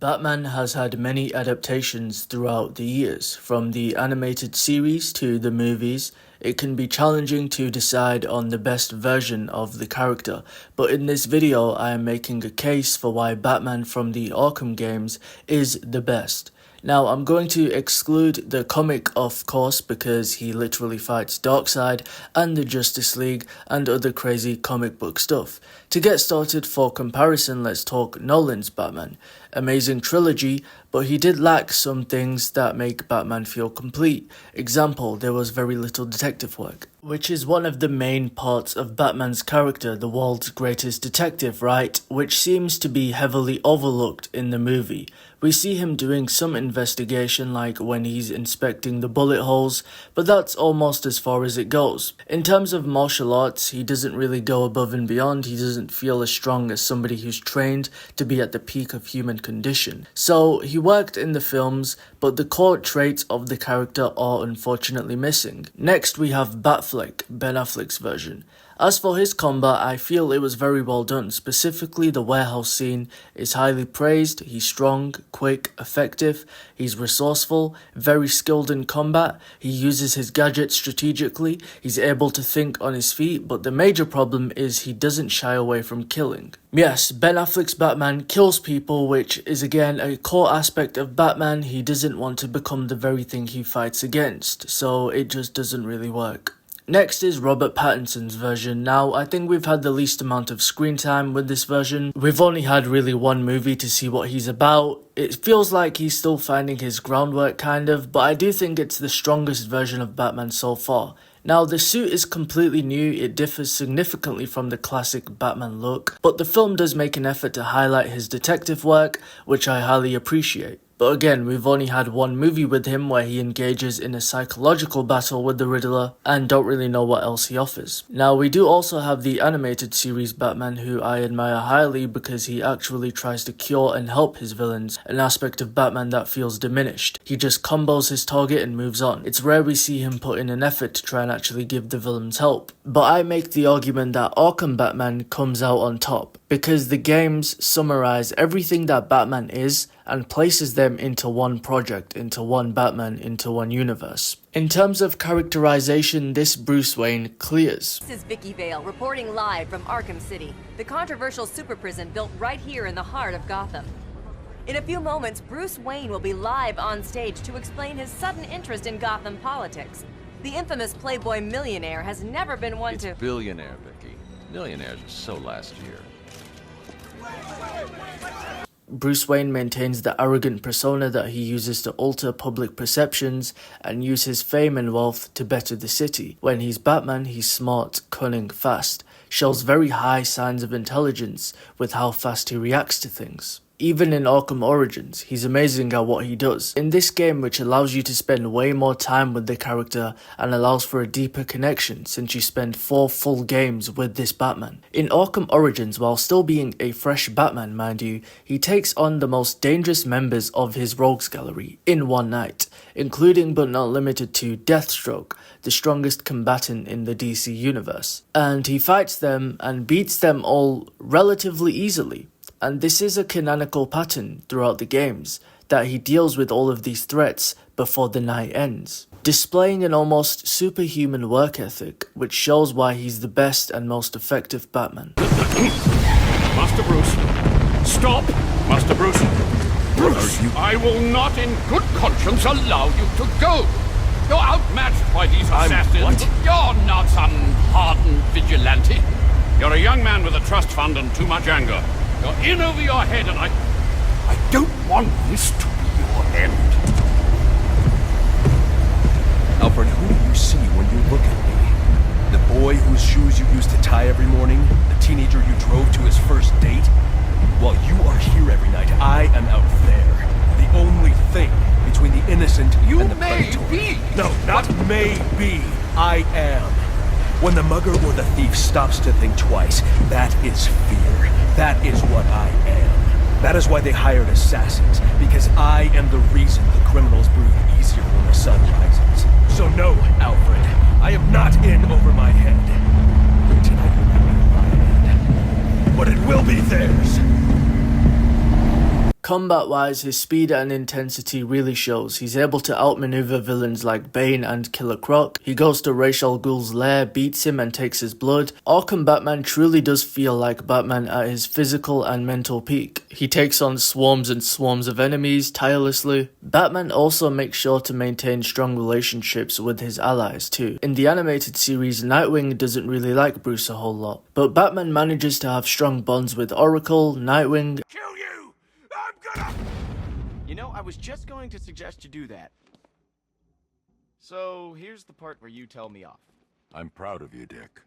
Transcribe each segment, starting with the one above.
Batman has had many adaptations throughout the years, from the animated series to the movies. It can be challenging to decide on the best version of the character, but in this video I am making a case for why Batman from the Arkham games is the best. Now, I'm going to exclude the comic, of course, because he literally fights Darkseid and the Justice League and other crazy comic book stuff. To get started, for comparison, let's talk Nolan's Batman. Amazing trilogy, but he did lack some things that make Batman feel complete. Example, there was very little detective work, which is one of the main parts of Batman's character, the world's greatest detective, right? Which seems to be heavily overlooked in the movie. We see him doing some investigation, like when he's inspecting the bullet holes, but that's almost as far as it goes. In terms of martial arts, he doesn't really go above and beyond. He doesn't feel as strong as somebody who's trained to be at the peak of human condition. So he worked in the films, but the core traits of the character are unfortunately missing. Next we have Batfleck, Ben Affleck's version. As for his combat, I feel it was very well done. Specifically, the warehouse scene is highly praised. He's strong, quick, effective. He's resourceful, very skilled in combat. He uses his gadgets strategically. He's able to think on his feet, but the major problem is he doesn't shy away from killing. Yes, Ben Affleck's Batman kills people, which is again a core aspect of Batman. He doesn't want to become the very thing he fights against, so it just doesn't really work. Next is Robert Pattinson's version. Now, I think we've had the least amount of screen time with this version. We've only had really one movie to see what he's about. It feels like he's still finding his groundwork kind of, but I do think it's the strongest version of Batman so far. Now, the suit is completely new, it differs significantly from the classic Batman look, but the film does make an effort to highlight his detective work, which I highly appreciate. But again, we've only had one movie with him where he engages in a psychological battle with the Riddler and don't really know what else he offers. Now, we do also have the animated series Batman, who I admire highly because he actually tries to cure and help his villains, an aspect of Batman that feels diminished. He just combos his target and moves on. It's rare we see him put in an effort to try and actually give the villains help. But I make the argument that Arkham Batman comes out on top, because the games summarize everything that Batman is and places them into one project, into one Batman, into one universe. In terms of characterization, this Bruce Wayne clears. This is Vicky Vale reporting live from Arkham City, the controversial super prison built right here in the heart of Gotham. In a few moments, Bruce Wayne will be live on stage to explain his sudden interest in Gotham politics. The infamous Playboy millionaire has never been one It's billionaire, Vicky. Millionaires are so last year. Bruce Wayne maintains the arrogant persona that he uses to alter public perceptions and use his fame and wealth to better the city. When he's Batman, he's smart, cunning, fast, shows very high signs of intelligence with how fast he reacts to things. Even in Arkham Origins, he's amazing at what he does. In this game, which allows you to spend way more time with the character and allows for a deeper connection since you spend 4 full games with this Batman. In Arkham Origins, while still being a fresh Batman, mind you, he takes on the most dangerous members of his rogues gallery in one night, including but not limited to Deathstroke, the strongest combatant in the DC universe. And he fights them and beats them all relatively easily. And this is a canonical pattern throughout the games, that he deals with all of these threats before the night ends, displaying an almost superhuman work ethic, which shows why he's the best and most effective Batman. Master Bruce, stop! Master Bruce! Bruce, I will not in good conscience allow you to go! You're outmatched by these assassins. What? You're not some hardened vigilante. You're a young man with a trust fund and too much anger. You're in over your head, and I don't want this to be your end. Alfred, who do you see when you look at me? The boy whose shoes you used to tie every morning? The teenager you drove to his first date? While you are here every night, I am out there. The only thing between the innocent and the predator. Be. No, not may be. I am. When the mugger or the thief stops to think twice, that is fear. That is what I am. That is why they hired assassins, because I am the reason the criminals breathe easier when the sun rises. So no, Alfred, I am not in over my head. Tonight will not be my end, but it will be theirs. combat-wise, his speed and intensity really shows. He's able to outmaneuver villains like Bane and Killer Croc. He goes to Ra's al Ghul's lair, beats him and takes his blood. Arkham Batman truly does feel like Batman at his physical and mental peak. He takes on swarms and swarms of enemies tirelessly. Batman also makes sure to maintain strong relationships with his allies too. In the animated series, Nightwing doesn't really like Bruce a whole lot, but Batman manages to have strong bonds with Oracle, Nightwing, Kill you! I'm gonna... You know, I was just going to suggest you do that. So, here's the part where you tell me off. I'm proud of you, Dick.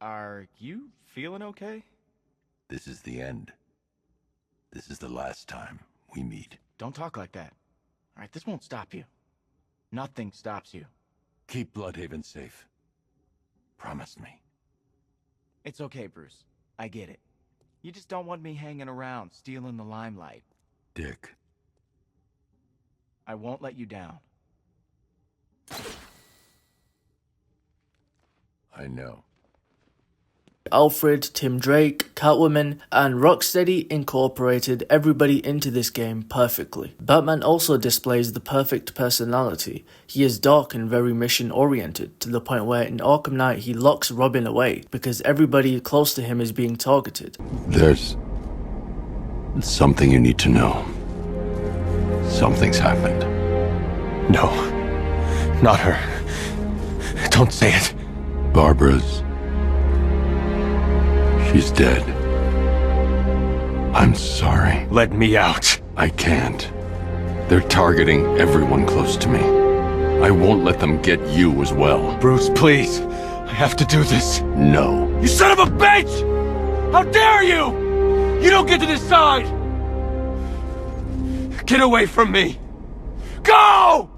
Are you feeling okay? This is the end. This is the last time we meet. Don't talk like that. Alright, this won't stop you. Nothing stops you. Keep Bloodhaven safe. Promise me. It's okay, Bruce. I get it. You just don't want me hanging around, stealing the limelight. Dick. I won't let you down. I know. Alfred, Tim Drake, Catwoman, and Rocksteady incorporated everybody into this game perfectly. Batman also displays the perfect personality. He is dark and very mission oriented, to the point where in Arkham Knight he locks Robin away because everybody close to him is being targeted. There's something you need to know. Something's happened. No. Not her. Don't say it. Barbara's... she's dead. I'm sorry. Let me out. I can't. They're targeting everyone close to me. I won't let them get you as well. Bruce, please. I have to do this. No. You son of a bitch! How dare you! You don't get to decide! Get away from me! Go!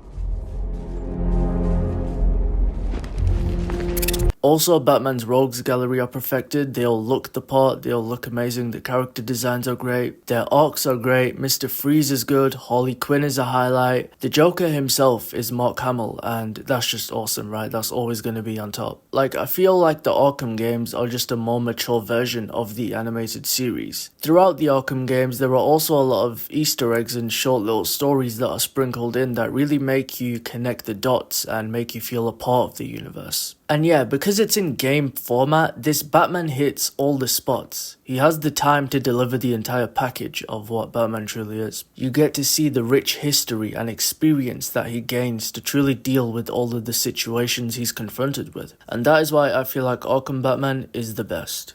Also, Batman's rogues gallery are perfected. They all look the part, they all look amazing, the character designs are great, their arcs are great, Mr. Freeze is good, Harley Quinn is a highlight, the Joker himself is Mark Hamill, and that's just awesome, right? That's always going to be on top. Like, I feel like the Arkham games are just a more mature version of the animated series. Throughout the Arkham games, there are also a lot of Easter eggs and short little stories that are sprinkled in that really make you connect the dots and make you feel a part of the universe. And yeah, because it's in game format, this Batman hits all the spots. He has the time to deliver the entire package of what Batman truly is. You get to see the rich history and experience that he gains to truly deal with all of the situations he's confronted with. And that is why I feel like Arkham Batman is the best.